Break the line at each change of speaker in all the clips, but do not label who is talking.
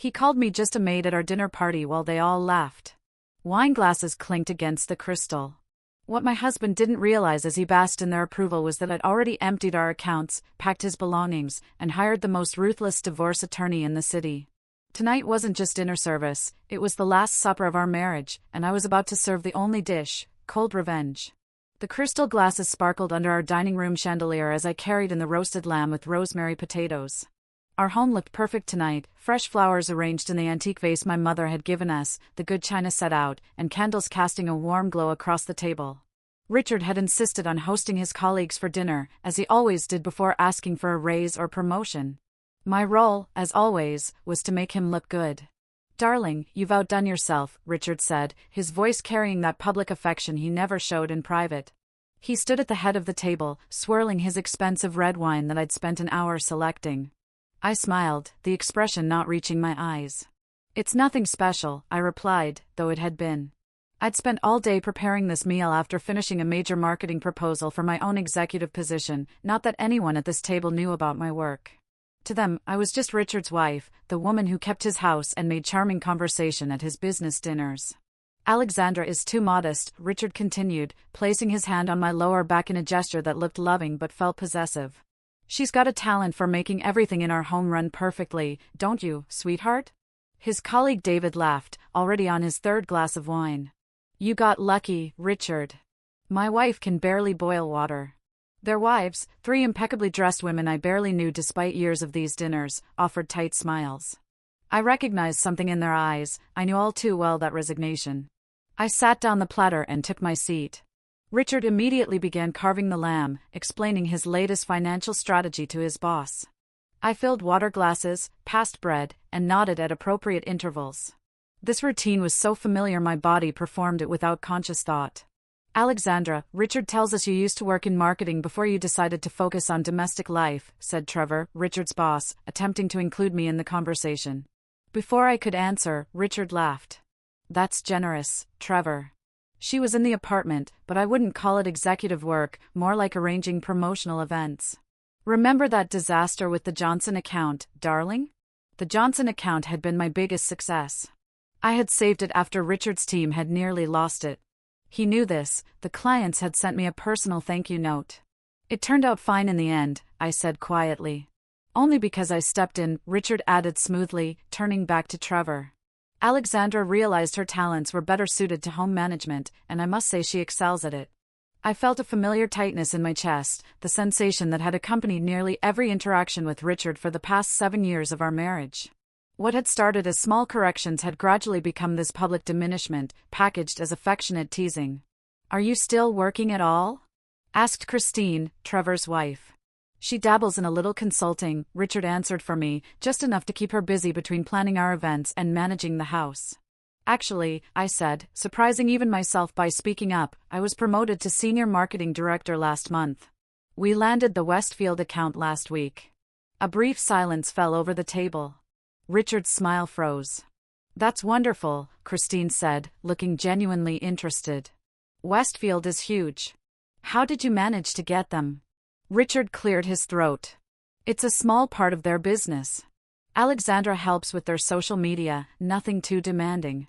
He called me just a maid at our dinner party while they all laughed. Wine glasses clinked against the crystal. What my husband didn't realize as he basked in their approval was that I'd already emptied our accounts, packed his belongings, and hired the most ruthless divorce attorney in the city. Tonight wasn't just dinner service, it was the last supper of our marriage, and I was about to serve the only dish, cold revenge. The crystal glasses sparkled under our dining room chandelier as I carried in the roasted lamb with rosemary potatoes. Our home looked perfect tonight, fresh flowers arranged in the antique vase my mother had given us, the good china set out, and candles casting a warm glow across the table. Richard had insisted on hosting his colleagues for dinner, as he always did before asking for a raise or promotion. My role, as always, was to make him look good. "Darling, you've outdone yourself," Richard said, his voice carrying that public affection he never showed in private. He stood at the head of the table, swirling his expensive red wine that I'd spent an hour selecting. I smiled, the expression not reaching my eyes. "It's nothing special," I replied, though it had been. I'd spent all day preparing this meal after finishing a major marketing proposal for my own executive position, not that anyone at this table knew about my work. To them, I was just Richard's wife, the woman who kept his house and made charming conversation at his business dinners. "Alexandra is too modest," Richard continued, placing his hand on my lower back in a gesture that looked loving but felt possessive. "She's got a talent for making everything in our home run perfectly, don't you, sweetheart?" His colleague David laughed, already on his third glass of wine. "You got lucky, Richard. My wife can barely boil water." Their wives, three impeccably dressed women I barely knew despite years of these dinners, offered tight smiles. I recognized something in their eyes, I knew all too well that resignation. I sat down the platter and took my seat. Richard immediately began carving the lamb, explaining his latest financial strategy to his boss. I filled water glasses, passed bread, and nodded at appropriate intervals. This routine was so familiar my body performed it without conscious thought. "Alexandra, Richard tells us you used to work in marketing before you decided to focus on domestic life," said Trevor, Richard's boss, attempting to include me in the conversation. Before I could answer, Richard laughed. "That's generous, Trevor. She was in the apartment, but I wouldn't call it executive work, more like arranging promotional events. Remember that disaster with the Johnson account, darling?" The Johnson account had been my biggest success. I had saved it after Richard's team had nearly lost it. He knew this, the clients had sent me a personal thank you note. "It turned out fine in the end," I said quietly. "Only because I stepped in," Richard added smoothly, turning back to Trevor. "Alexandra realized her talents were better suited to home management, and I must say she excels at it." I felt a familiar tightness in my chest, the sensation that had accompanied nearly every interaction with Richard for the past 7 years of our marriage. What had started as small corrections had gradually become this public diminishment, packaged as affectionate teasing. "Are you still working at all?" asked Christine, Trevor's wife. "She dabbles in a little consulting," Richard answered for me, just enough to keep her busy between planning our events and managing the house. "Actually," I said, surprising even myself by speaking up, "I was promoted to Senior Marketing Director last month. We landed the Westfield account last week." A brief silence fell over the table. Richard's smile froze. "That's wonderful," Christine said, looking genuinely interested. "Westfield is huge. How did you manage to get them?" Richard cleared his throat. "It's a small part of their business. Alexandra helps with their social media, nothing too demanding.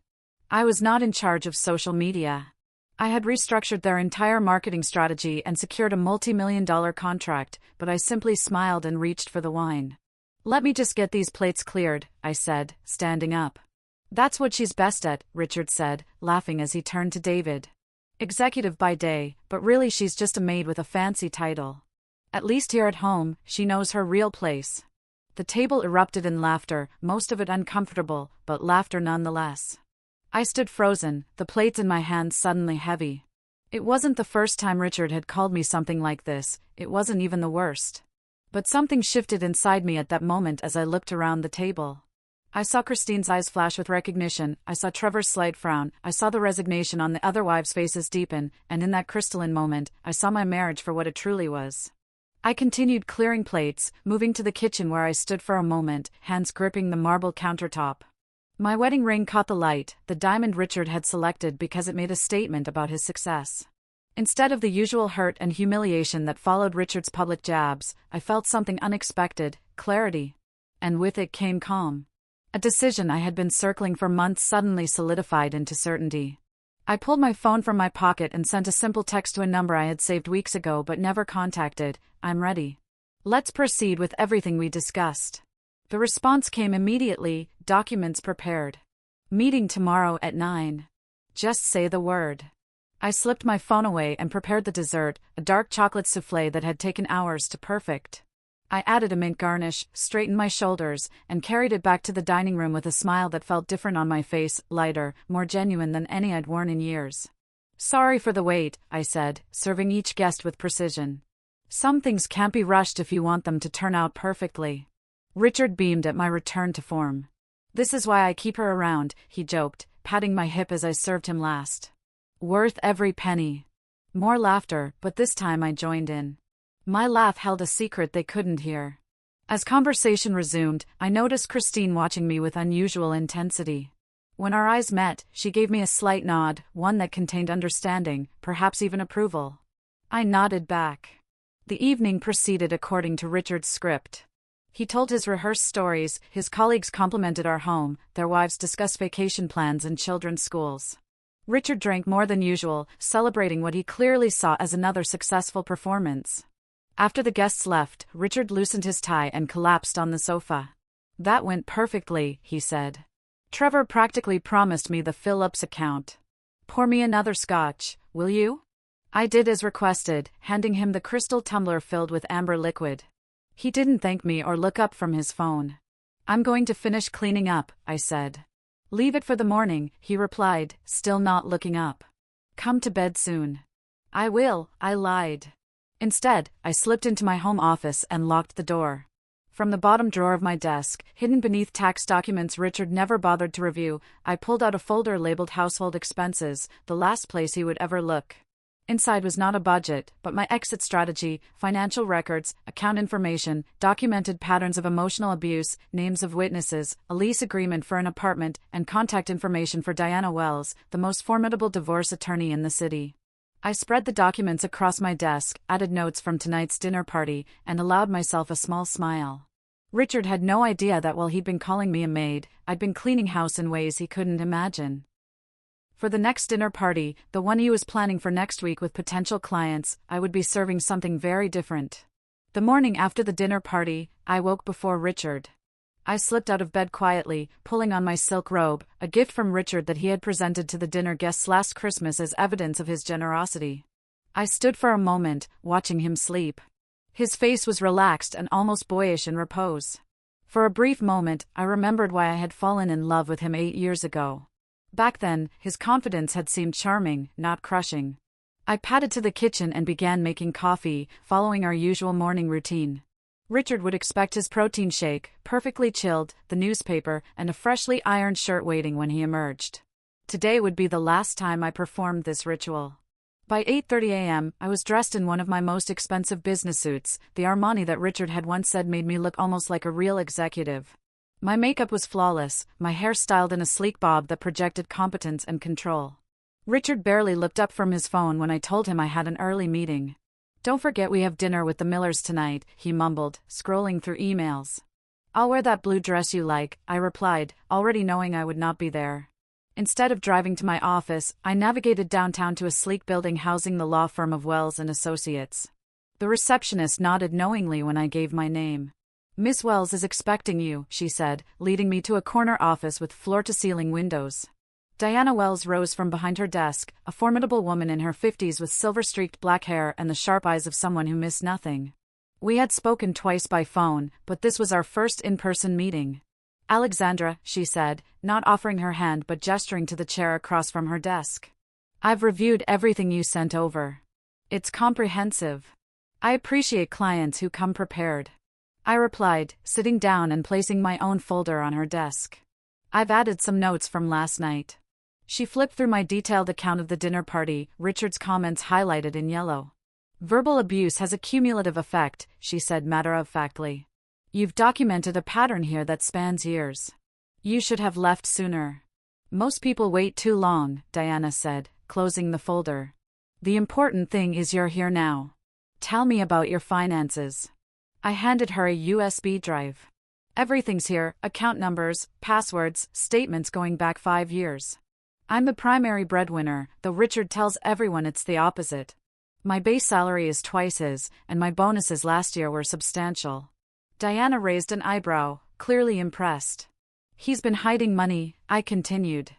I was not in charge of social media. I had restructured their entire marketing strategy and secured a multi-million-dollar contract, but I simply smiled and reached for the wine. "Let me just get these plates cleared," I said, standing up. "That's what she's best at," Richard said, laughing as he turned to David. "Executive by day, but really she's just a maid with a fancy title. At least here at home, she knows her real place." The table erupted in laughter, most of it uncomfortable, but laughter nonetheless. I stood frozen, the plates in my hands suddenly heavy. It wasn't the first time Richard had called me something like this, it wasn't even the worst. But something shifted inside me at that moment as I looked around the table. I saw Christine's eyes flash with recognition, I saw Trevor's slight frown, I saw the resignation on the other wives' faces deepen, and in that crystalline moment, I saw my marriage for what it truly was. I continued clearing plates, moving to the kitchen where I stood for a moment, hands gripping the marble countertop. My wedding ring caught the light, the diamond Richard had selected because it made a statement about his success. Instead of the usual hurt and humiliation that followed Richard's public jabs, I felt something unexpected, clarity. And with it came calm. A decision I had been circling for months suddenly solidified into certainty. I pulled my phone from my pocket and sent a simple text to a number I had saved weeks ago but never contacted. "I'm ready. Let's proceed with everything we discussed." The response came immediately, "Documents prepared. Meeting tomorrow at 9. Just say the word." I slipped my phone away and prepared the dessert, a dark chocolate souffle that had taken hours to perfect. I added a mint garnish, straightened my shoulders, and carried it back to the dining room with a smile that felt different on my face, lighter, more genuine than any I'd worn in years. "Sorry for the wait," I said, serving each guest with precision. "Some things can't be rushed if you want them to turn out perfectly." Richard beamed at my return to form. "This is why I keep her around," he joked, patting my hip as I served him last. "Worth every penny." More laughter, but this time I joined in. My laugh held a secret they couldn't hear. As conversation resumed, I noticed Christine watching me with unusual intensity. When our eyes met, she gave me a slight nod, one that contained understanding, perhaps even approval. I nodded back. The evening proceeded according to Richard's script. He told his rehearsed stories, his colleagues complimented our home, their wives discussed vacation plans and children's schools. Richard drank more than usual, celebrating what he clearly saw as another successful performance. After the guests left, Richard loosened his tie and collapsed on the sofa. "That went perfectly," he said. "Trevor practically promised me the Phillips account. Pour me another scotch, will you?" I did as requested, handing him the crystal tumbler filled with amber liquid. He didn't thank me or look up from his phone. "I'm going to finish cleaning up," I said. "Leave it for the morning," he replied, still not looking up. "Come to bed soon." "I will," I lied. Instead, I slipped into my home office and locked the door. From the bottom drawer of my desk, hidden beneath tax documents Richard never bothered to review, I pulled out a folder labeled Household Expenses, the last place he would ever look. Inside was not a budget, but my exit strategy, financial records, account information, documented patterns of emotional abuse, names of witnesses, a lease agreement for an apartment, and contact information for Diana Wells, the most formidable divorce attorney in the city. I spread the documents across my desk, added notes from tonight's dinner party, and allowed myself a small smile. Richard had no idea that while he'd been calling me a maid, I'd been cleaning house in ways he couldn't imagine. For the next dinner party, the one he was planning for next week with potential clients, I would be serving something very different. The morning after the dinner party, I woke before Richard. I slipped out of bed quietly, pulling on my silk robe, a gift from Richard that he had presented to the dinner guests last Christmas as evidence of his generosity. I stood for a moment, watching him sleep. His face was relaxed and almost boyish in repose. For a brief moment, I remembered why I had fallen in love with him 8 years ago. Back then, his confidence had seemed charming, not crushing. I padded to the kitchen and began making coffee, following our usual morning routine. Richard would expect his protein shake, perfectly chilled, the newspaper, and a freshly ironed shirt waiting when he emerged. Today would be the last time I performed this ritual. By 8:30 a.m., I was dressed in one of my most expensive business suits, the Armani that Richard had once said made me look almost like a real executive. My makeup was flawless, my hair styled in a sleek bob that projected competence and control. Richard barely looked up from his phone when I told him I had an early meeting. "Don't forget we have dinner with the Millers tonight," he mumbled, scrolling through emails. "I'll wear that blue dress you like," I replied, already knowing I would not be there. Instead of driving to my office, I navigated downtown to a sleek building housing the law firm of Wells and Associates. The receptionist nodded knowingly when I gave my name. "Miss Wells is expecting you," she said, leading me to a corner office with floor-to-ceiling windows. Diana Wells rose from behind her desk, a formidable woman in her 50s with silver-streaked black hair and the sharp eyes of someone who missed nothing. We had spoken twice by phone, but this was our first in-person meeting. "Alexandra," she said, not offering her hand but gesturing to the chair across from her desk. "I've reviewed everything you sent over. It's comprehensive. I appreciate clients who come prepared," I replied, sitting down and placing my own folder on her desk. "I've added some notes from last night." She flipped through my detailed account of the dinner party, Richard's comments highlighted in yellow. "Verbal abuse has a cumulative effect," she said matter-of-factly. "You've documented a pattern here that spans years. You should have left sooner." "Most people wait too long," Diana said, closing the folder. "The important thing is you're here now. Tell me about your finances." I handed her a USB drive. Everything's here: account numbers, passwords, statements going back 5 years. I'm the primary breadwinner, though Richard tells everyone it's the opposite. My base salary is twice his, and my bonuses last year were substantial. Diana raised an eyebrow, clearly impressed. He's been hiding money, I continued.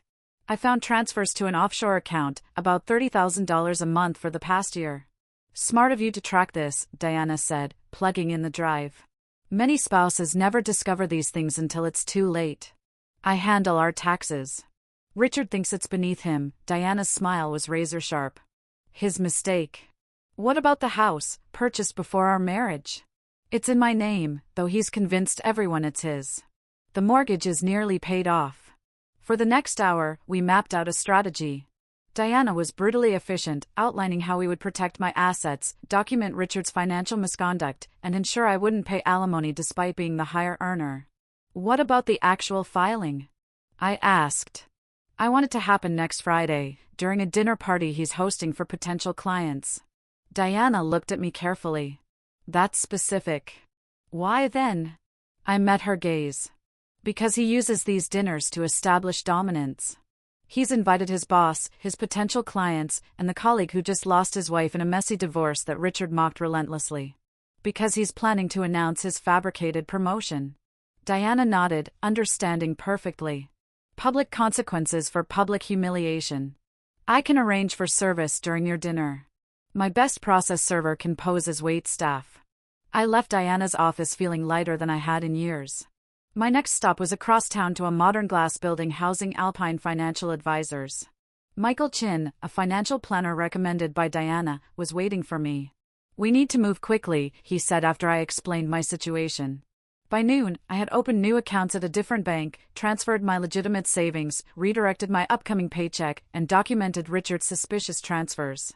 I found transfers to an offshore account, about $30,000 a month for the past year. Smart of you to track this, Diana said, plugging in the drive. Many spouses never discover these things until it's too late. I handle our taxes. Richard thinks it's beneath him. Diana's smile was razor sharp. His mistake. What about the house, purchased before our marriage? It's in my name, though he's convinced everyone it's his. The mortgage is nearly paid off. For the next hour, we mapped out a strategy. Diana was brutally efficient, outlining how we would protect my assets, document Richard's financial misconduct, and ensure I wouldn't pay alimony despite being the higher earner. What about the actual filing? I asked. I want it to happen next Friday, during a dinner party he's hosting for potential clients. Diana looked at me carefully. That's specific. Why then? I met her gaze. Because he uses these dinners to establish dominance. He's invited his boss, his potential clients, and the colleague who just lost his wife in a messy divorce that Richard mocked relentlessly. Because he's planning to announce his fabricated promotion. Diana nodded, understanding perfectly. Public consequences for public humiliation. I can arrange for service during your dinner. My best process server can pose as waitstaff. I left Diana's office feeling lighter than I had in years. My next stop was across town to a modern glass building housing Alpine Financial Advisors. Michael Chin, a financial planner recommended by Diana, was waiting for me. We need to move quickly, he said after I explained my situation. By noon, I had opened new accounts at a different bank, transferred my legitimate savings, redirected my upcoming paycheck, and documented Richard's suspicious transfers.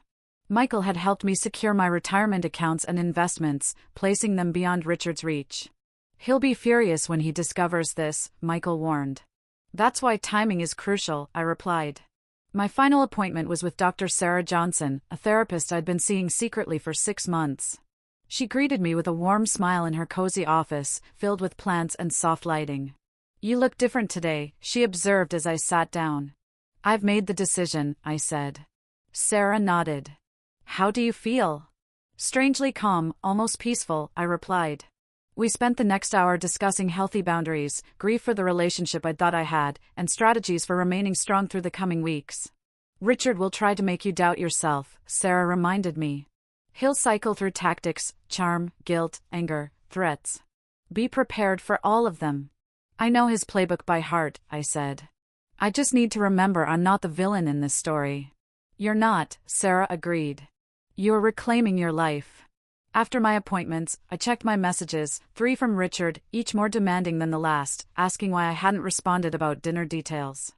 Michael had helped me secure my retirement accounts and investments, placing them beyond Richard's reach. He'll be furious when he discovers this, Michael warned. That's why timing is crucial, I replied. My final appointment was with Dr. Sarah Johnson, a therapist I'd been seeing secretly for 6 months. She greeted me with a warm smile in her cozy office, filled with plants and soft lighting. You look different today, she observed as I sat down. I've made the decision, I said. Sarah nodded. How do you feel? Strangely calm, almost peaceful, I replied. We spent the next hour discussing healthy boundaries, grief for the relationship I thought I had, and strategies for remaining strong through the coming weeks. Richard will try to make you doubt yourself, Sarah reminded me. He'll cycle through tactics: charm, guilt, anger, threats. Be prepared for all of them. I know his playbook by heart, I said. I just need to remember I'm not the villain in this story. You're not, Sarah agreed. You're reclaiming your life. After my appointments, I checked my messages, 3 from Richard, each more demanding than the last, asking why I hadn't responded about dinner details.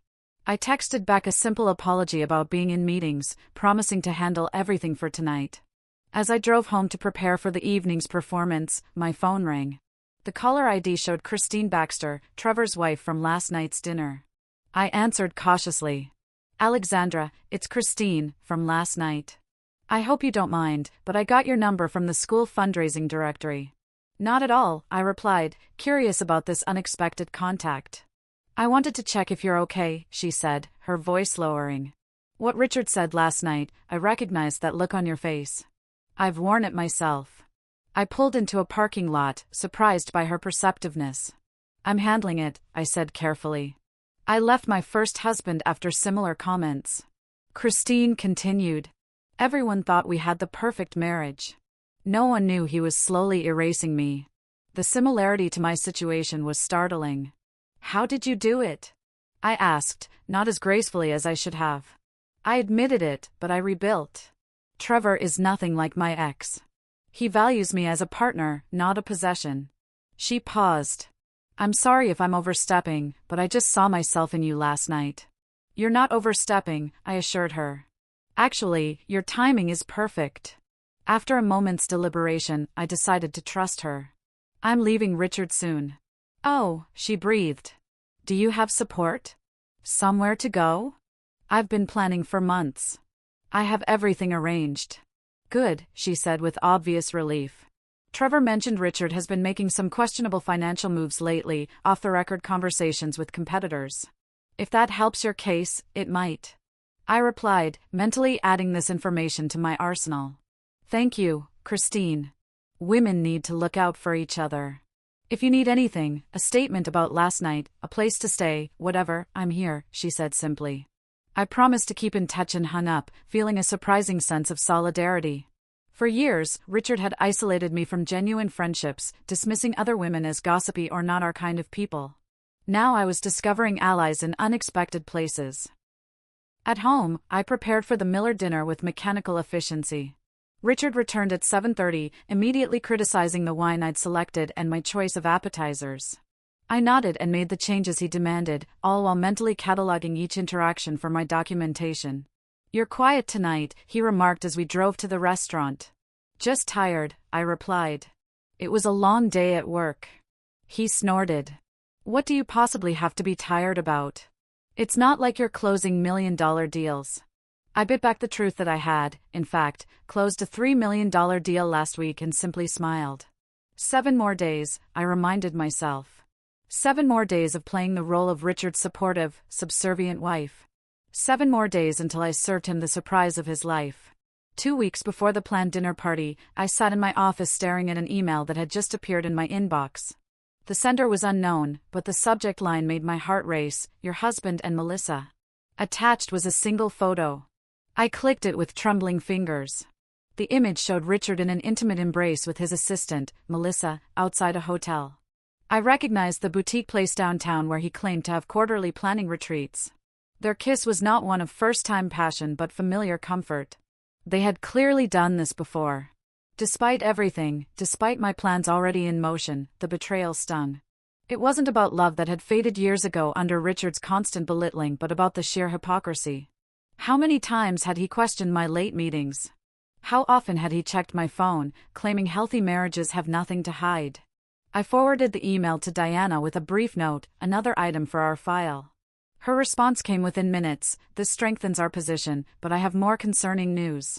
I texted back a simple apology about being in meetings, promising to handle everything for tonight. As I drove home to prepare for the evening's performance, my phone rang. The caller ID showed Christine Baxter, Trevor's wife from last night's dinner. I answered cautiously. Alexandra, it's Christine, from last night. I hope you don't mind, but I got your number from the school fundraising directory. Not at all, I replied, curious about this unexpected contact. I wanted to check if you're okay, she said, her voice lowering. What Richard said last night, I recognized that look on your face. I've worn it myself. I pulled into a parking lot, surprised by her perceptiveness. I'm handling it, I said carefully. I left my first husband after similar comments. Christine continued. Everyone thought we had the perfect marriage. No one knew he was slowly erasing me. The similarity to my situation was startling. How did you do it? I asked, not as gracefully as I should have. I admitted it, but I rebuilt. Trevor is nothing like my ex. He values me as a partner, not a possession. She paused. I'm sorry if I'm overstepping, but I just saw myself in you last night. You're not overstepping, I assured her. Actually, your timing is perfect. After a moment's deliberation, I decided to trust her. I'm leaving Richard soon. Oh, she breathed. Do you have support? Somewhere to go? I've been planning for months. I have everything arranged. Good, she said with obvious relief. Trevor mentioned Richard has been making some questionable financial moves lately, off-the-record conversations with competitors. If that helps your case, it might. I replied, mentally adding this information to my arsenal. Thank you, Christine. Women need to look out for each other. If you need anything, a statement about last night, a place to stay, whatever, I'm here, she said simply. I promised to keep in touch and hung up, feeling a surprising sense of solidarity. For years, Richard had isolated me from genuine friendships, dismissing other women as gossipy or not our kind of people. Now I was discovering allies in unexpected places. At home, I prepared for the Miller dinner with mechanical efficiency. Richard returned at 7:30, immediately criticizing the wine I'd selected and my choice of appetizers. I nodded and made the changes he demanded, all while mentally cataloging each interaction for my documentation. You're quiet tonight, he remarked as we drove to the restaurant. Just tired, I replied. It was a long day at work. He snorted. What do you possibly have to be tired about? It's not like you're closing million-dollar deals. I bit back the truth that I had, in fact, closed a $3 million deal last week and simply smiled. 7 more days, I reminded myself. 7 more days of playing the role of Richard's supportive, subservient wife. 7 more days until I served him the surprise of his life. 2 weeks before the planned dinner party, I sat in my office staring at an email that had just appeared in my inbox. The sender was unknown, but the subject line made my heart race, your husband and Melissa. Attached was a single photo. I clicked it with trembling fingers. The image showed Richard in an intimate embrace with his assistant, Melissa, outside a hotel. I recognized the boutique place downtown where he claimed to have quarterly planning retreats. Their kiss was not one of first-time passion but familiar comfort. They had clearly done this before. Despite everything, despite my plans already in motion, the betrayal stung. It wasn't about love that had faded years ago under Richard's constant belittling but about the sheer hypocrisy. How many times had he questioned my late meetings? How often had he checked my phone, claiming healthy marriages have nothing to hide? I forwarded the email to Diana with a brief note, another item for our file. Her response came within minutes, this strengthens our position, but I have more concerning news.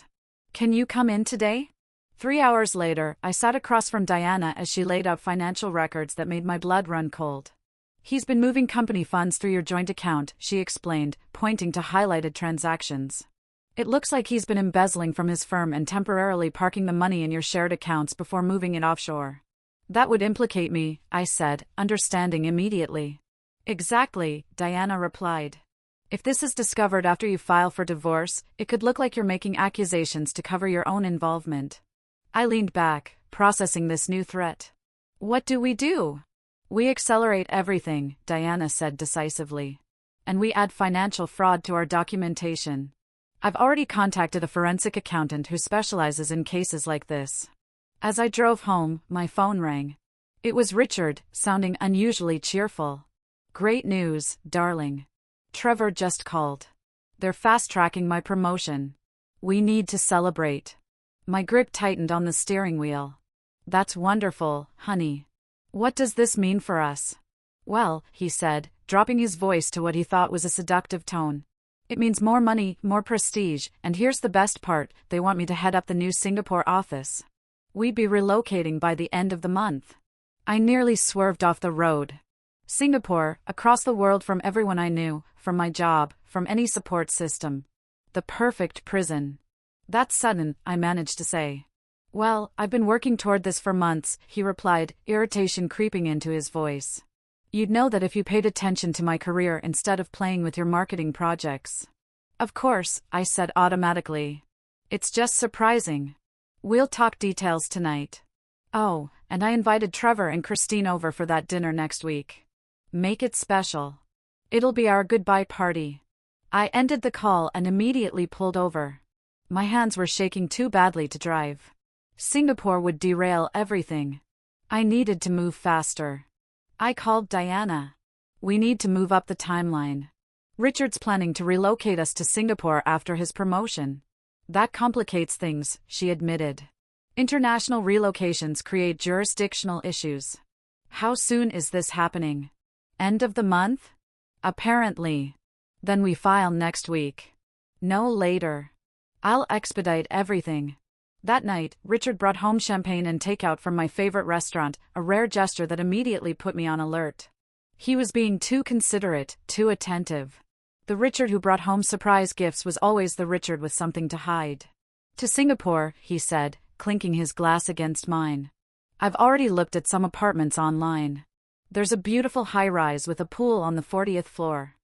Can you come in today? 3 hours later, I sat across from Diana as she laid out financial records that made my blood run cold. He's been moving company funds through your joint account, she explained, pointing to highlighted transactions. It looks like he's been embezzling from his firm and temporarily parking the money in your shared accounts before moving it offshore. That would implicate me, I said, understanding immediately. Exactly, Diana replied. If this is discovered after you file for divorce, it could look like you're making accusations to cover your own involvement. I leaned back, processing this new threat. What do we do? We accelerate everything, Diana said decisively. And we add financial fraud to our documentation. I've already contacted a forensic accountant who specializes in cases like this. As I drove home, my phone rang. It was Richard, sounding unusually cheerful. Great news, darling. Trevor just called. They're fast-tracking my promotion. We need to celebrate. My grip tightened on the steering wheel. That's wonderful, honey. What does this mean for us? Well, he said, dropping his voice to what he thought was a seductive tone. It means more money, more prestige, and here's the best part, they want me to head up the new Singapore office. We'd be relocating by the end of the month. I nearly swerved off the road. Singapore, across the world from everyone I knew, from my job, from any support system. The perfect prison. That's sudden, I managed to say. Well, I've been working toward this for months, he replied, irritation creeping into his voice. You'd know that if you paid attention to my career instead of playing with your marketing projects. Of course, I said automatically. It's just surprising. We'll talk details tonight. Oh, and I invited Trevor and Christine over for that dinner next week. Make it special. It'll be our goodbye party. I ended the call and immediately pulled over. My hands were shaking too badly to drive. Singapore would derail everything. I needed to move faster. I called Diana. We need to move up the timeline. Richard's planning to relocate us to Singapore after his promotion. That complicates things, she admitted. International relocations create jurisdictional issues. How soon is this happening? End of the month? Apparently. Then we file next week. No later. I'll expedite everything. That night, Richard brought home champagne and takeout from my favorite restaurant, a rare gesture that immediately put me on alert. He was being too considerate, too attentive. The Richard who brought home surprise gifts was always the Richard with something to hide. To Singapore, he said, clinking his glass against mine. I've already looked at some apartments online. There's a beautiful high-rise with a pool on the 40th floor.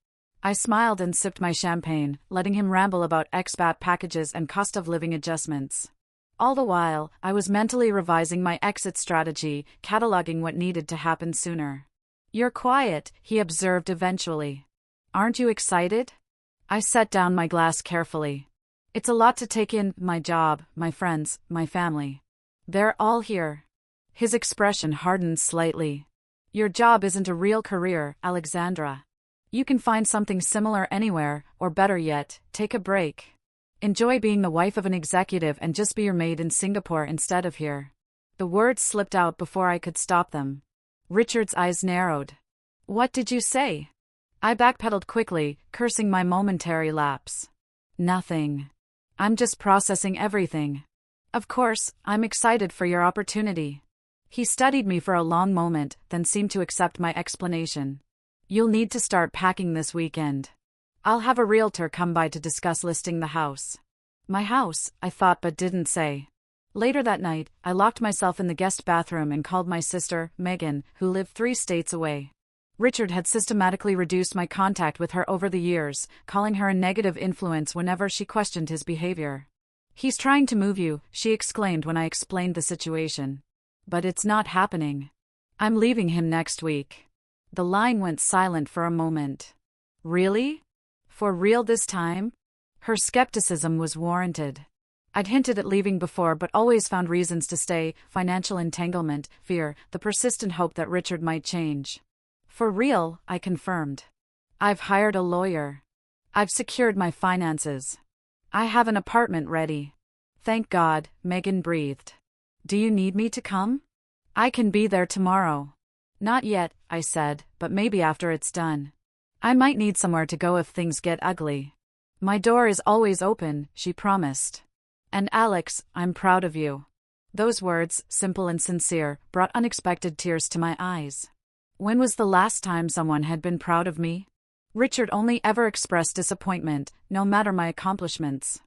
I smiled and sipped my champagne, letting him ramble about expat packages and cost-of-living adjustments. All the while, I was mentally revising my exit strategy, cataloging what needed to happen sooner. You're quiet, he observed eventually. Aren't you excited? I set down my glass carefully. It's a lot to take in, my job, my friends, my family. They're all here. His expression hardened slightly. Your job isn't a real career, Alexandra. You can find something similar anywhere, or better yet, take a break. Enjoy being the wife of an executive and just be your maid in Singapore instead of here. The words slipped out before I could stop them. Richard's eyes narrowed. What did you say? I backpedaled quickly, cursing my momentary lapse. Nothing. I'm just processing everything. Of course, I'm excited for your opportunity. He studied me for a long moment, then seemed to accept my explanation. You'll need to start packing this weekend. I'll have a realtor come by to discuss listing the house. My house, I thought but didn't say. Later that night, I locked myself in the guest bathroom and called my sister, Megan, who lived 3 states away. Richard had systematically reduced my contact with her over the years, calling her a negative influence whenever she questioned his behavior. He's trying to move you, she exclaimed when I explained the situation. But it's not happening. I'm leaving him next week. The line went silent for a moment. Really? For real this time? Her skepticism was warranted. I'd hinted at leaving before but always found reasons to stay, financial entanglement, fear, the persistent hope that Richard might change. For real, I confirmed. I've hired a lawyer. I've secured my finances. I have an apartment ready. Thank God, Megan breathed. Do you need me to come? I can be there tomorrow. Not yet, I said, but maybe after it's done. I might need somewhere to go if things get ugly. My door is always open, she promised. And Alex, I'm proud of you. Those words, simple and sincere, brought unexpected tears to my eyes. When was the last time someone had been proud of me? Richard only ever expressed disappointment, no matter my accomplishments.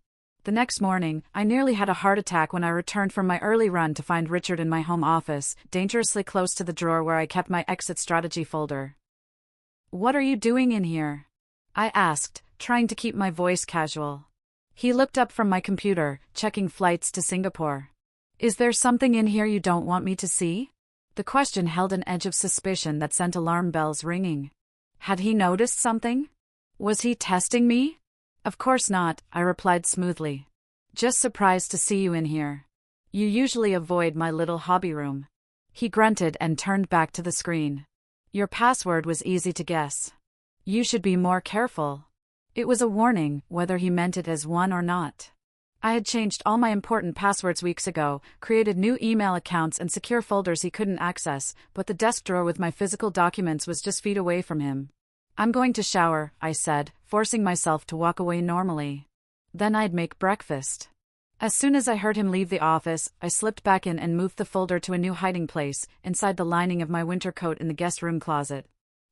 The next morning, I nearly had a heart attack when I returned from my early run to find Richard in my home office, dangerously close to the drawer where I kept my exit strategy folder. What are you doing in here? I asked, trying to keep my voice casual. He looked up from my computer, checking flights to Singapore. Is there something in here you don't want me to see? The question held an edge of suspicion that sent alarm bells ringing. Had he noticed something? Was he testing me? Of course not, I replied smoothly. Just surprised to see you in here. You usually avoid my little hobby room. He grunted and turned back to the screen. Your password was easy to guess. You should be more careful. It was a warning, whether he meant it as one or not. I had changed all my important passwords weeks ago, created new email accounts and secure folders he couldn't access, but the desk drawer with my physical documents was just feet away from him. I'm going to shower, I said, forcing myself to walk away normally. Then I'd make breakfast. As soon as I heard him leave the office, I slipped back in and moved the folder to a new hiding place, inside the lining of my winter coat in the guest room closet.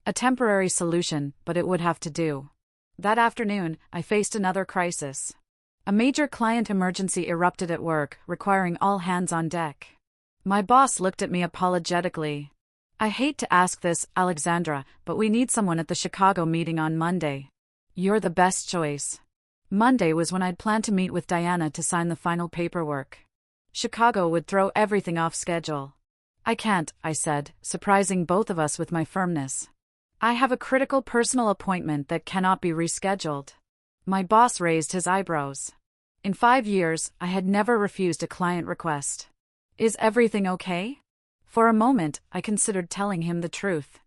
A temporary solution, but it would have to do. That afternoon, I faced another crisis. A major client emergency erupted at work, requiring all hands on deck. My boss looked at me apologetically. I hate to ask this, Alexandra, but we need someone at the Chicago meeting on Monday. You're the best choice. Monday was when I'd planned to meet with Diana to sign the final paperwork. Chicago would throw everything off schedule. I can't, I said, surprising both of us with my firmness. I have a critical personal appointment that cannot be rescheduled. My boss raised his eyebrows. In 5 years, I had never refused a client request. Is everything okay? For a moment, I considered telling him the truth.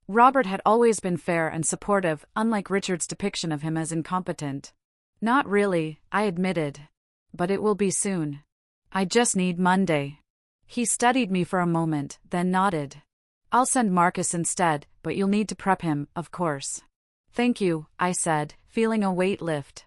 Robert had always been fair and supportive, unlike Richard's depiction of him as incompetent. Not really, I admitted. But it will be soon. I just need Monday. He studied me for a moment, then nodded. I'll send Marcus instead, but you'll need to prep him, of course. Thank you, I said, feeling a weight lift.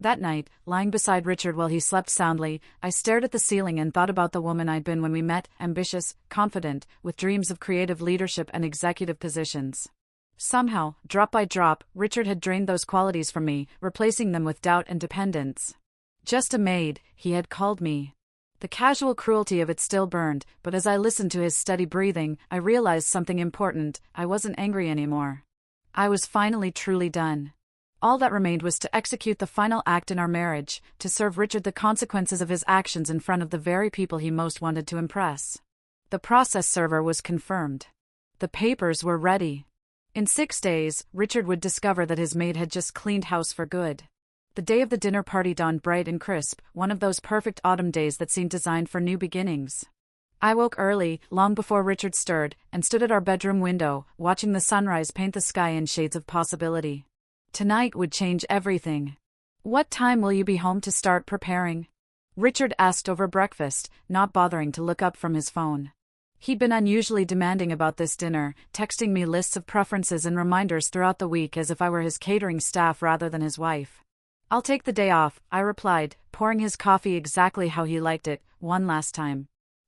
That night, lying beside Richard while he slept soundly, I stared at the ceiling and thought about the woman I'd been when we met, ambitious, confident, with dreams of creative leadership and executive positions. Somehow, drop by drop, Richard had drained those qualities from me, replacing them with doubt and dependence. Just a maid, he had called me. The casual cruelty of it still burned, but as I listened to his steady breathing, I realized something important. I wasn't angry anymore. I was finally truly done. All that remained was to execute the final act in our marriage, to serve Richard the consequences of his actions in front of the very people he most wanted to impress. The process server was confirmed. The papers were ready. In 6 days, Richard would discover that his maid had just cleaned house for good. The day of the dinner party dawned bright and crisp, one of those perfect autumn days that seemed designed for new beginnings. I woke early, long before Richard stirred, and stood at our bedroom window, watching the sunrise paint the sky in shades of possibility. Tonight would change everything. "What time will you be home to start preparing?" Richard asked over breakfast, not bothering to look up from his phone. He'd been unusually demanding about this dinner, texting me lists of preferences and reminders throughout the week as if I were his catering staff rather than his wife. "I'll take the day off," I replied, pouring his coffee exactly how he liked it, one last time.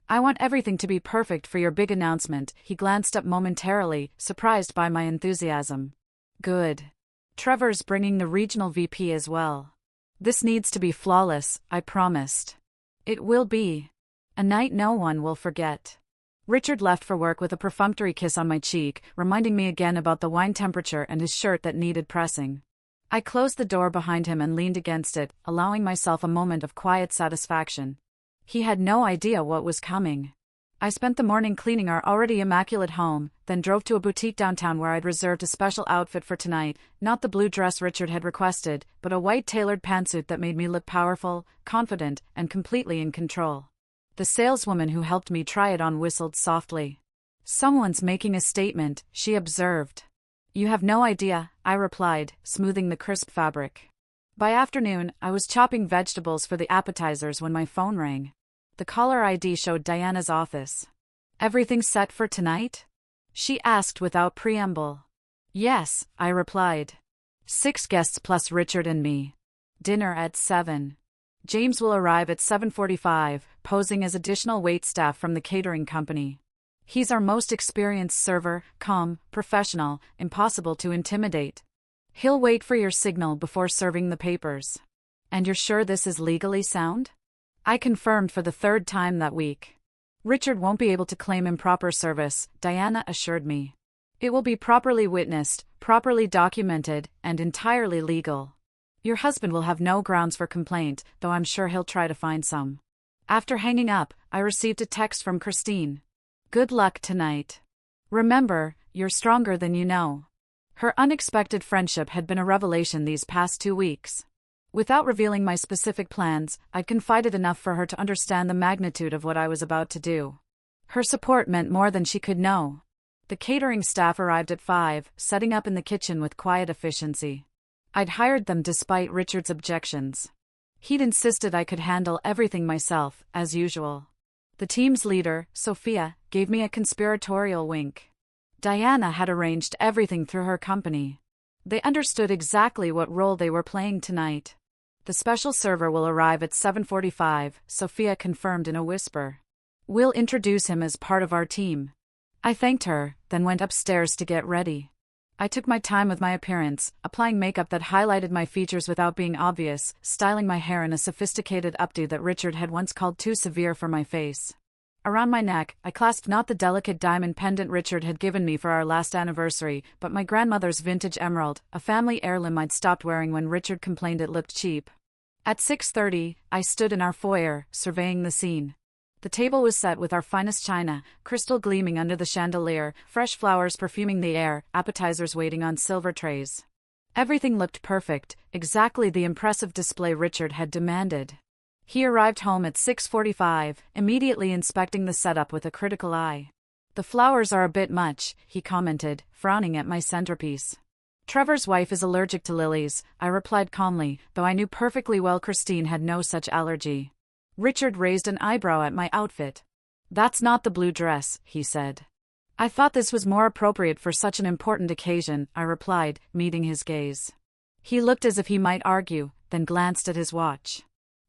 "I want everything to be perfect for your big announcement." He glanced up momentarily, surprised by my enthusiasm. "Good. Trevor's bringing the regional VP as well. This needs to be flawless," I promised. "It will be. A night no one will forget." Richard left for work with a perfunctory kiss on my cheek, reminding me again about the wine temperature and his shirt that needed pressing. I closed the door behind him and leaned against it, allowing myself a moment of quiet satisfaction. He had no idea what was coming. I spent the morning cleaning our already immaculate home, then drove to a boutique downtown where I'd reserved a special outfit for tonight, not the blue dress Richard had requested, but a white tailored pantsuit that made me look powerful, confident, and completely in control. The saleswoman who helped me try it on whistled softly. "Someone's making a statement," she observed. "You have no idea," I replied, smoothing the crisp fabric. By afternoon, I was chopping vegetables for the appetizers when my phone rang. The caller ID showed Diana's office. "Everything set for tonight?" she asked without preamble. "Yes," I replied. 6 guests plus Richard and me. Dinner at 7. James will arrive at 7:45, posing as additional waitstaff from the catering company. He's our most experienced server, calm, professional, impossible to intimidate. He'll wait for your signal before serving the papers. "And you're sure this is legally sound?" I confirmed for the 3rd time that week. "Richard won't be able to claim improper service," Diana assured me. "It will be properly witnessed, properly documented, and entirely legal. Your husband will have no grounds for complaint, though I'm sure he'll try to find some." After hanging up, I received a text from Christine. "Good luck tonight. Remember, you're stronger than you know." Her unexpected friendship had been a revelation these past 2 weeks. Without revealing my specific plans, I'd confided enough for her to understand the magnitude of what I was about to do. Her support meant more than she could know. The catering staff arrived at 5, setting up in the kitchen with quiet efficiency. I'd hired them despite Richard's objections. He'd insisted I could handle everything myself, as usual. The team's leader, Sophia, gave me a conspiratorial wink. Diana had arranged everything through her company. They understood exactly what role they were playing tonight. "The special server will arrive at 7:45, Sophia confirmed in a whisper. "We'll introduce him as part of our team." I thanked her, then went upstairs to get ready. I took my time with my appearance, applying makeup that highlighted my features without being obvious, styling my hair in a sophisticated updo that Richard had once called too severe for my face. Around my neck, I clasped not the delicate diamond pendant Richard had given me for our last anniversary, but my grandmother's vintage emerald, a family heirloom I'd stopped wearing when Richard complained it looked cheap. At 6:30, I stood in our foyer, surveying the scene. The table was set with our finest china, crystal gleaming under the chandelier, fresh flowers perfuming the air, appetizers waiting on silver trays. Everything looked perfect, exactly the impressive display Richard had demanded. He arrived home at 6:45, immediately inspecting the setup with a critical eye. "The flowers are a bit much," he commented, frowning at my centerpiece. "Trevor's wife is allergic to lilies," I replied calmly, though I knew perfectly well Christine had no such allergy. Richard raised an eyebrow at my outfit. "That's not the blue dress," he said. "I thought this was more appropriate for such an important occasion," I replied, meeting his gaze. He looked as if he might argue, then glanced at his watch.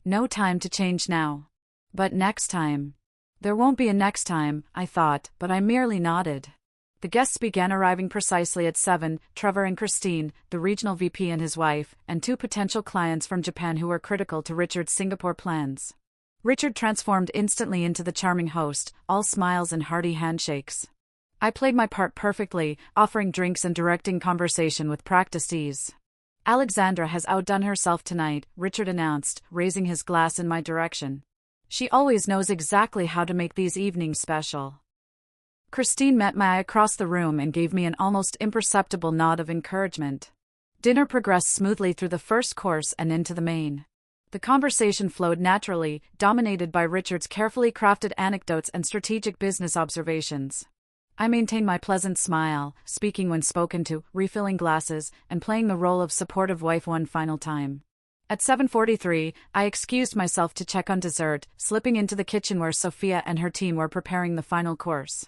No time to change now. But next time. There won't be a next time, I thought, but I merely nodded. The guests began arriving precisely at 7, Trevor and Christine, the regional VP and his wife, and 2 potential clients from Japan who were critical to Richard's Singapore plans. Richard transformed instantly into the charming host, all smiles and hearty handshakes. I played my part perfectly, offering drinks and directing conversation with practiced ease. Alexandra has outdone herself tonight, Richard announced, raising his glass in my direction. She always knows exactly how to make these evenings special. Christine met my eye across the room and gave me an almost imperceptible nod of encouragement. Dinner progressed smoothly through the first course and into the main. The conversation flowed naturally, dominated by Richard's carefully crafted anecdotes and strategic business observations. I maintained my pleasant smile, speaking when spoken to, refilling glasses, and playing the role of supportive wife one final time. At 7:43, I excused myself to check on dessert, slipping into the kitchen where Sophia and her team were preparing the final course.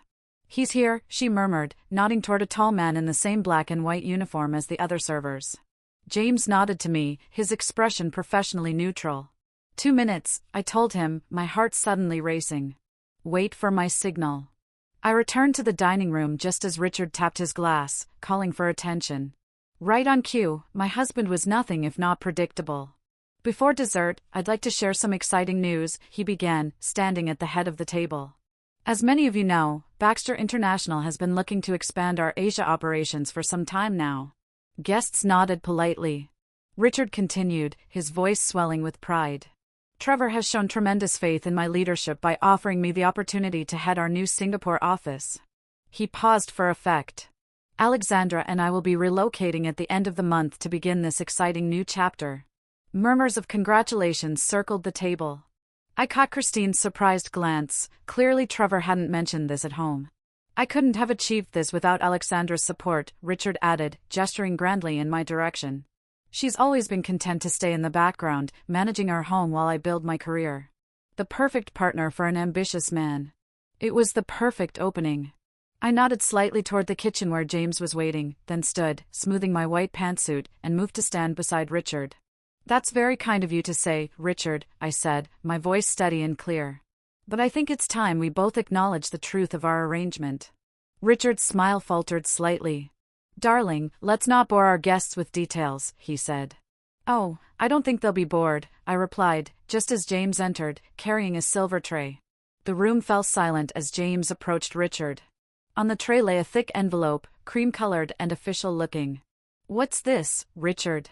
"He's here," she murmured, nodding toward a tall man in the same black and white uniform as the other servers. James nodded to me, his expression professionally neutral. 2 minutes, I told him, my heart suddenly racing. Wait for my signal. I returned to the dining room just as Richard tapped his glass, calling for attention. Right on cue, my husband was nothing if not predictable. "Before dessert, I'd like to share some exciting news," he began, standing at the head of the table. "As many of you know, Baxter International has been looking to expand our Asia operations for some time now." Guests nodded politely. Richard continued, his voice swelling with pride. "Trevor has shown tremendous faith in my leadership by offering me the opportunity to head our new Singapore office." He paused for effect. "Alexandra and I will be relocating at the end of the month to begin this exciting new chapter." Murmurs of congratulations circled the table. I caught Christine's surprised glance. Clearly Trevor hadn't mentioned this at home. "I couldn't have achieved this without Alexandra's support," Richard added, gesturing grandly in my direction. "She's always been content to stay in the background, managing our home while I build my career. The perfect partner for an ambitious man." It was the perfect opening. I nodded slightly toward the kitchen where James was waiting, then stood, smoothing my white pantsuit, and moved to stand beside Richard. "That's very kind of you to say, Richard," I said, my voice steady and clear. "But I think it's time we both acknowledge the truth of our arrangement." Richard's smile faltered slightly. "Darling, let's not bore our guests with details," he said. "Oh, I don't think they'll be bored," I replied, just as James entered, carrying a silver tray. The room fell silent as James approached Richard. On the tray lay a thick envelope, cream-colored and official-looking. "What's this, Richard?"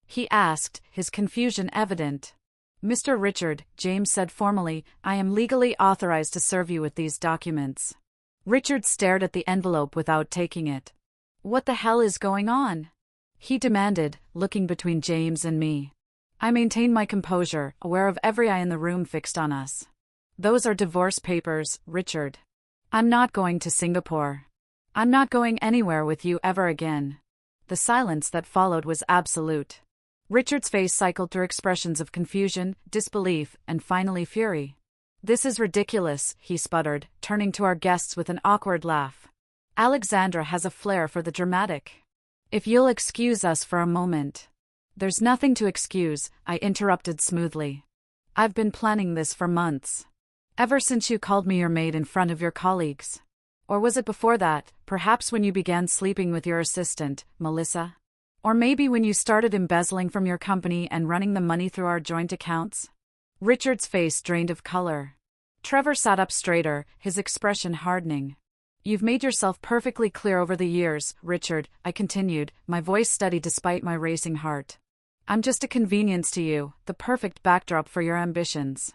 he asked, his confusion evident. "Mr. Richard," James said formally, "I am legally authorized to serve you with these documents." Richard stared at the envelope without taking it. "What the hell is going on?" he demanded, looking between James and me. I maintained my composure, aware of every eye in the room fixed on us. "Those are divorce papers, Richard. I'm not going to Singapore. I'm not going anywhere with you ever again." The silence that followed was absolute. Richard's face cycled through expressions of confusion, disbelief, and finally fury. "This is ridiculous," he sputtered, turning to our guests with an awkward laugh. "Alexandra has a flair for the dramatic. If you'll excuse us for a moment." "There's nothing to excuse," I interrupted smoothly. "I've been planning this for months. Ever since you called me your maid in front of your colleagues. Or was it before that, perhaps when you began sleeping with your assistant, Melissa? Or maybe when you started embezzling from your company and running the money through our joint accounts?" Richard's face drained of color. Trevor sat up straighter, his expression hardening. "You've made yourself perfectly clear over the years, Richard," I continued, my voice steady despite my racing heart. "I'm just a convenience to you, the perfect backdrop for your ambitions.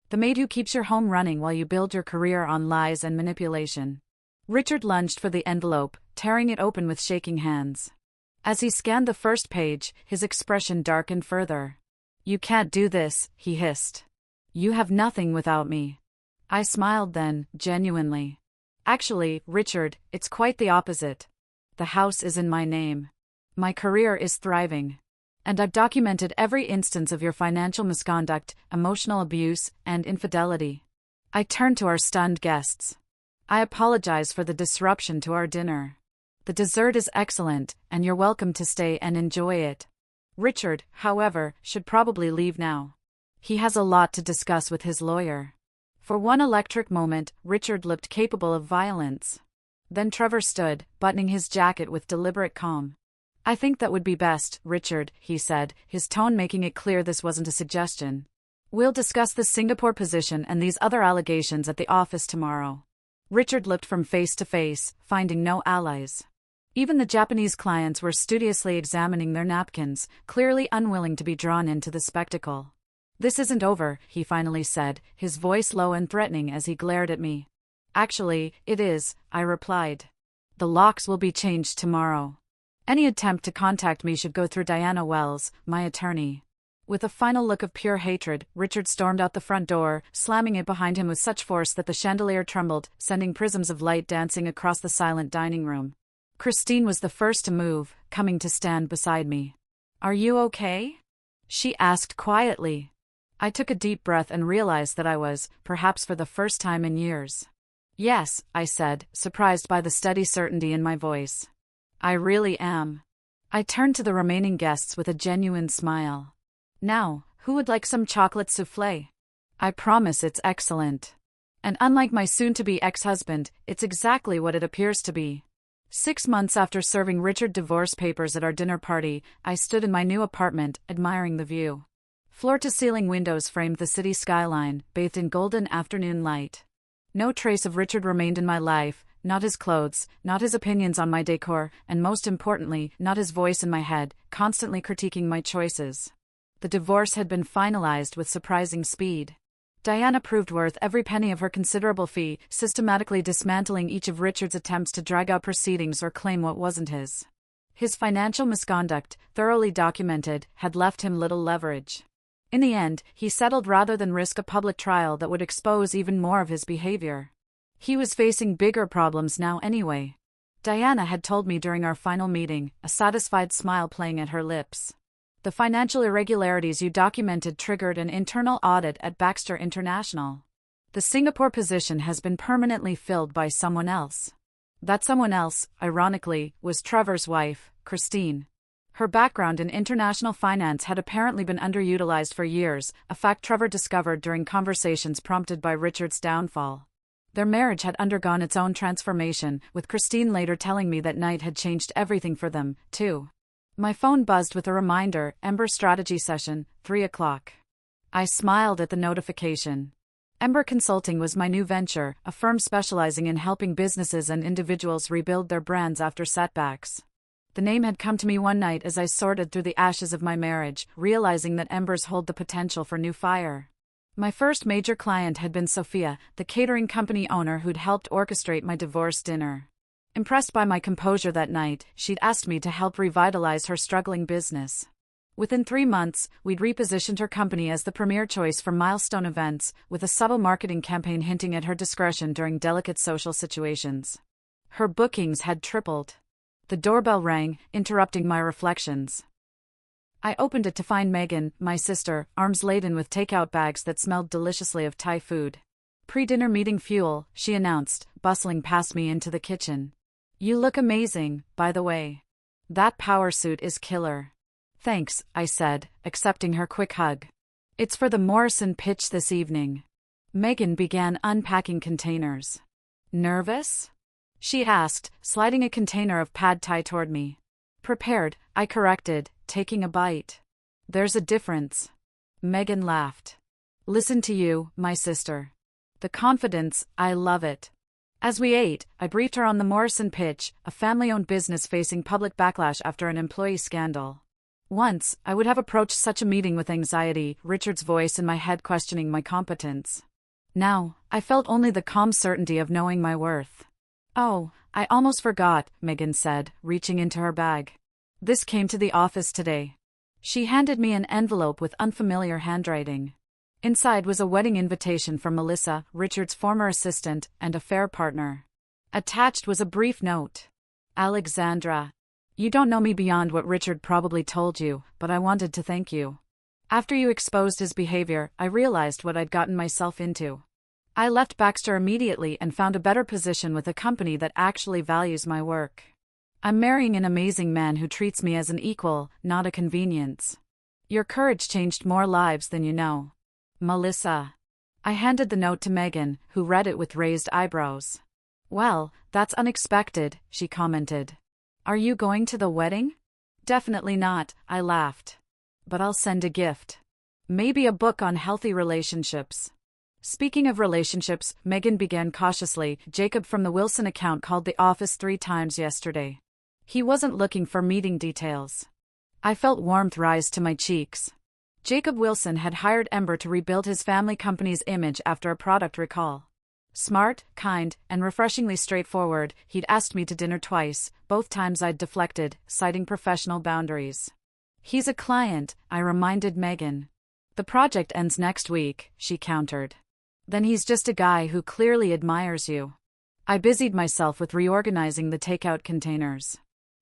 The maid who keeps your home running while you build your career on lies and manipulation." Richard lunged for the envelope, tearing it open with shaking hands. As he scanned the first page, his expression darkened further. "You can't do this," he hissed. "You have nothing without me." I smiled then, genuinely. "Actually, Richard, it's quite the opposite. The house is in my name. My career is thriving. And I've documented every instance of your financial misconduct, emotional abuse, and infidelity." I turned to our stunned guests. "I apologize for the disruption to our dinner. The dessert is excellent, and you're welcome to stay and enjoy it." Richard, however, should probably leave now. He has a lot to discuss with his lawyer. For one electric moment, Richard looked capable of violence. Then Trevor stood, buttoning his jacket with deliberate calm. I think that would be best, Richard, he said, his tone making it clear this wasn't a suggestion. We'll discuss the Singapore position and these other allegations at the office tomorrow. Richard looked from face to face, finding no allies. Even the Japanese clients were studiously examining their napkins, clearly unwilling to be drawn into the spectacle. This isn't over, he finally said, his voice low and threatening as he glared at me. Actually, it is, I replied. The locks will be changed tomorrow. Any attempt to contact me should go through Diana Wells, my attorney. With a final look of pure hatred, Richard stormed out the front door, slamming it behind him with such force that the chandelier trembled, sending prisms of light dancing across the silent dining room. Christine was the first to move, coming to stand beside me. Are you okay? She asked quietly. I took a deep breath and realized that I was, perhaps for the first time in years. Yes, I said, surprised by the steady certainty in my voice. I really am. I turned to the remaining guests with a genuine smile. Now, who would like some chocolate soufflé? I promise it's excellent. And unlike my soon-to-be ex-husband, it's exactly what it appears to be. 6 months after serving Richard divorce papers at our dinner party, I stood in my new apartment, admiring the view. Floor-to-ceiling windows framed the city skyline, bathed in golden afternoon light. No trace of Richard remained in my life, not his clothes, not his opinions on my decor, and most importantly, not his voice in my head, constantly critiquing my choices. The divorce had been finalized with surprising speed. Diana proved worth every penny of her considerable fee, systematically dismantling each of Richard's attempts to drag out proceedings or claim what wasn't his. His financial misconduct, thoroughly documented, had left him little leverage. In the end, he settled rather than risk a public trial that would expose even more of his behavior. He was facing bigger problems now anyway. Diana had told me during our final meeting, a satisfied smile playing at her lips. The financial irregularities you documented triggered an internal audit at Baxter International. The Singapore position has been permanently filled by someone else. That someone else, ironically, was Trevor's wife, Christine. Her background in international finance had apparently been underutilized for years, a fact Trevor discovered during conversations prompted by Richard's downfall. Their marriage had undergone its own transformation, with Christine later telling me that night had changed everything for them, too. My phone buzzed with a reminder, Ember Strategy Session, 3 o'clock. I smiled at the notification. Ember Consulting was my new venture, a firm specializing in helping businesses and individuals rebuild their brands after setbacks. The name had come to me one night as I sorted through the ashes of my marriage, realizing that embers hold the potential for new fire. My first major client had been Sophia, the catering company owner who'd helped orchestrate my divorce dinner. Impressed by my composure that night, she'd asked me to help revitalize her struggling business. Within 3 months, we'd repositioned her company as the premier choice for milestone events, with a subtle marketing campaign hinting at her discretion during delicate social situations. Her bookings had tripled. The doorbell rang, interrupting my reflections. I opened it to find Megan, my sister, arms laden with takeout bags that smelled deliciously of Thai food. Pre-dinner meeting fuel, she announced, bustling past me into the kitchen. You look amazing, by the way. That power suit is killer. Thanks, I said, accepting her quick hug. It's for the Morrison pitch this evening. Megan began unpacking containers. Nervous? She asked, sliding a container of pad thai toward me. Prepared, I corrected, taking a bite. There's a difference. Megan laughed. Listen to you, my sister. The confidence, I love it. As we ate, I briefed her on the Morrison pitch, a family-owned business facing public backlash after an employee scandal. Once, I would have approached such a meeting with anxiety, Richard's voice in my head questioning my competence. Now, I felt only the calm certainty of knowing my worth. Oh, I almost forgot, Megan said, reaching into her bag. This came to the office today. She handed me an envelope with unfamiliar handwriting. Inside was a wedding invitation from Melissa, Richard's former assistant and affair partner. Attached was a brief note. Alexandra. You don't know me beyond what Richard probably told you, but I wanted to thank you. After you exposed his behavior, I realized what I'd gotten myself into. I left Baxter immediately and found a better position with a company that actually values my work. I'm marrying an amazing man who treats me as an equal, not a convenience. Your courage changed more lives than you know. Melissa. I handed the note to Megan, who read it with raised eyebrows. Well, that's unexpected, she commented. Are you going to the wedding? Definitely not, I laughed. But I'll send a gift. Maybe a book on healthy relationships. Speaking of relationships, Megan began cautiously. Jacob from the Wilson account called the office 3 times yesterday. He wasn't looking for meeting details. I felt warmth rise to my cheeks. Jacob Wilson had hired Ember to rebuild his family company's image after a product recall. Smart, kind, and refreshingly straightforward, he'd asked me to dinner twice, both times I'd deflected, citing professional boundaries. He's a client, I reminded Megan. The project ends next week, she countered. Then he's just a guy who clearly admires you. I busied myself with reorganizing the takeout containers.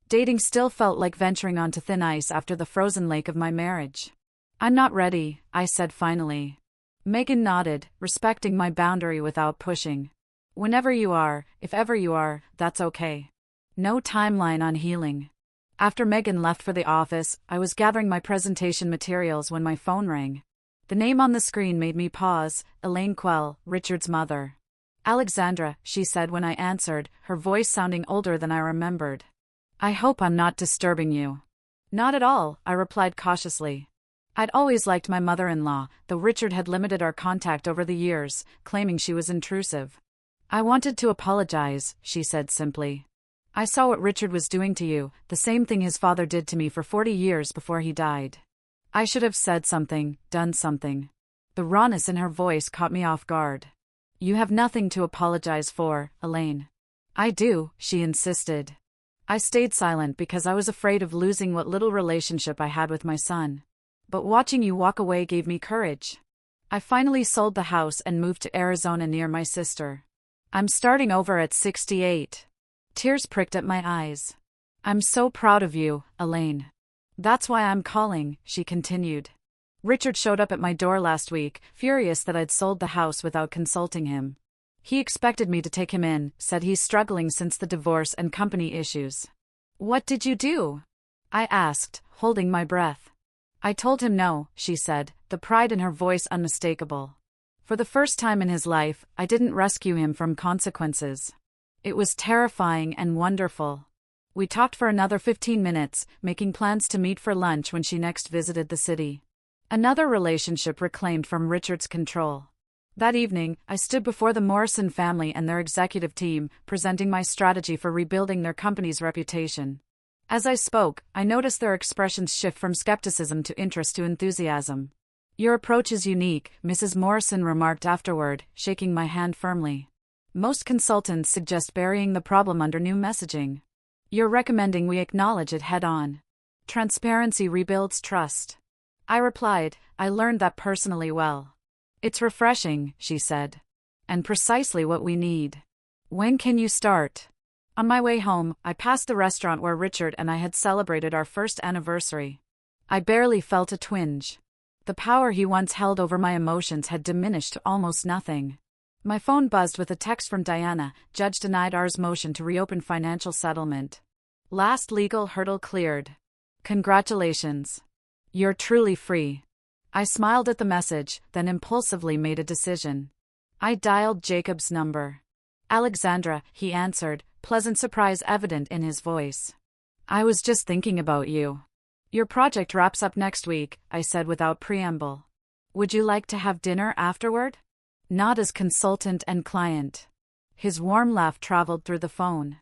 Dating still felt like venturing onto thin ice after the frozen lake of my marriage. I'm not ready, I said finally. Megan nodded, respecting my boundary without pushing. Whenever you are, if ever you are, that's okay. No timeline on healing. After Megan left for the office, I was gathering my presentation materials when my phone rang. The name on the screen made me pause. Elaine Quell, Richard's mother. Alexandra, she said when I answered, her voice sounding older than I remembered. I hope I'm not disturbing you. Not at all, I replied cautiously. I'd always liked my mother-in-law, though Richard had limited our contact over the years, claiming she was intrusive. I wanted to apologize, she said simply. I saw what Richard was doing to you, the same thing his father did to me for 40 years before he died. I should have said something, done something. The rawness in her voice caught me off guard. You have nothing to apologize for, Elaine. I do, she insisted. I stayed silent because I was afraid of losing what little relationship I had with my son. But watching you walk away gave me courage. I finally sold the house and moved to Arizona near my sister. I'm starting over at 68. Tears pricked at my eyes. I'm so proud of you, Elaine. That's why I'm calling, she continued. Richard showed up at my door last week, furious that I'd sold the house without consulting him. He expected me to take him in, said he's struggling since the divorce and company issues. What did you do? I asked, holding my breath. I told him no, she said, the pride in her voice unmistakable. For the first time in his life, I didn't rescue him from consequences. It was terrifying and wonderful. We talked for another 15 minutes, making plans to meet for lunch when she next visited the city. Another relationship reclaimed from Richard's control. That evening, I stood before the Morrison family and their executive team, presenting my strategy for rebuilding their company's reputation. As I spoke, I noticed their expressions shift from skepticism to interest to enthusiasm. Your approach is unique, Mrs. Morrison remarked afterward, shaking my hand firmly. Most consultants suggest burying the problem under new messaging. You're recommending we acknowledge it head-on. Transparency rebuilds trust. I replied, I learned that personally well. It's refreshing, she said. And precisely what we need. When can you start? On my way home, I passed the restaurant where Richard and I had celebrated our first anniversary. I barely felt a twinge. The power he once held over my emotions had diminished to almost nothing. My phone buzzed with a text from Diana. Judge denied ours motion to reopen financial settlement. Last legal hurdle cleared. Congratulations. You're truly free. I smiled at the message, then impulsively made a decision. I dialed Jacob's number. Alexandra, he answered, pleasant surprise evident in his voice. I was just thinking about you. Your project wraps up next week, I said without preamble. Would you like to have dinner afterward? Not as consultant and client. His warm laugh traveled through the phone.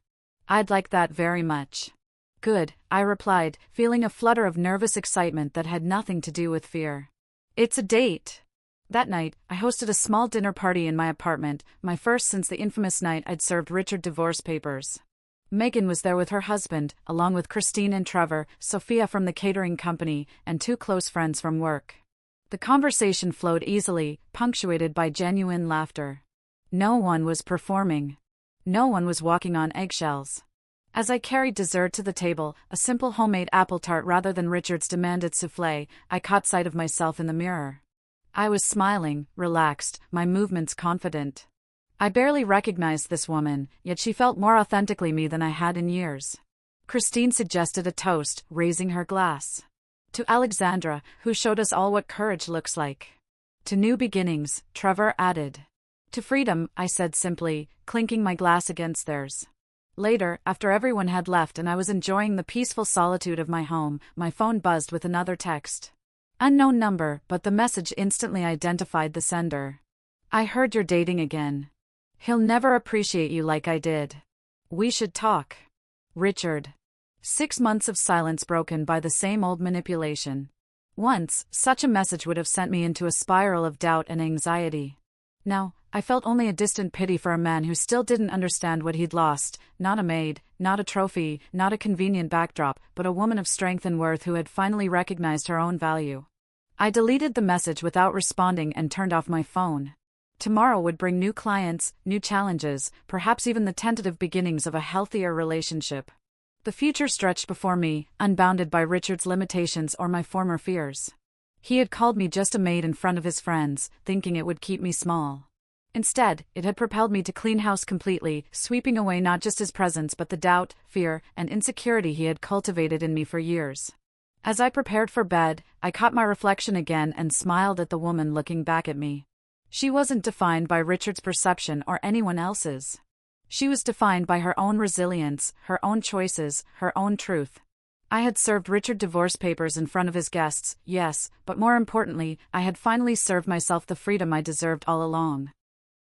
I'd like that very much. Good, I replied, feeling a flutter of nervous excitement that had nothing to do with fear. It's a date. That night, I hosted a small dinner party in my apartment, my first since the infamous night I'd served Richard divorce papers. Megan was there with her husband, along with Christine and Trevor, Sophia from the catering company, and 2 close friends from work. The conversation flowed easily, punctuated by genuine laughter. No one was performing. No one was walking on eggshells. As I carried dessert to the table, a simple homemade apple tart rather than Richard's demanded souffle, I caught sight of myself in the mirror. I was smiling, relaxed, my movements confident. I barely recognized this woman, yet she felt more authentically me than I had in years. Christine suggested a toast, raising her glass. To Alexandra, who showed us all what courage looks like. To new beginnings, Trevor added. To freedom, I said simply, clinking my glass against theirs. Later, after everyone had left and I was enjoying the peaceful solitude of my home, my phone buzzed with another text. Unknown number, but the message instantly identified the sender. I heard you're dating again. He'll never appreciate you like I did. We should talk. Richard. 6 months of silence broken by the same old manipulation. Once, such a message would have sent me into a spiral of doubt and anxiety. Now, I felt only a distant pity for a man who still didn't understand what he'd lost, not a maid, not a trophy, not a convenient backdrop, but a woman of strength and worth who had finally recognized her own value. I deleted the message without responding and turned off my phone. Tomorrow would bring new clients, new challenges, perhaps even the tentative beginnings of a healthier relationship. The future stretched before me, unbounded by Richard's limitations or my former fears. He had called me just a maid in front of his friends, thinking it would keep me small. Instead, it had propelled me to clean house completely, sweeping away not just his presence but the doubt, fear, and insecurity he had cultivated in me for years. As I prepared for bed, I caught my reflection again and smiled at the woman looking back at me. She wasn't defined by Richard's perception or anyone else's. She was defined by her own resilience, her own choices, her own truth. I had served Richard divorce papers in front of his guests, yes, but more importantly, I had finally served myself the freedom I deserved all along.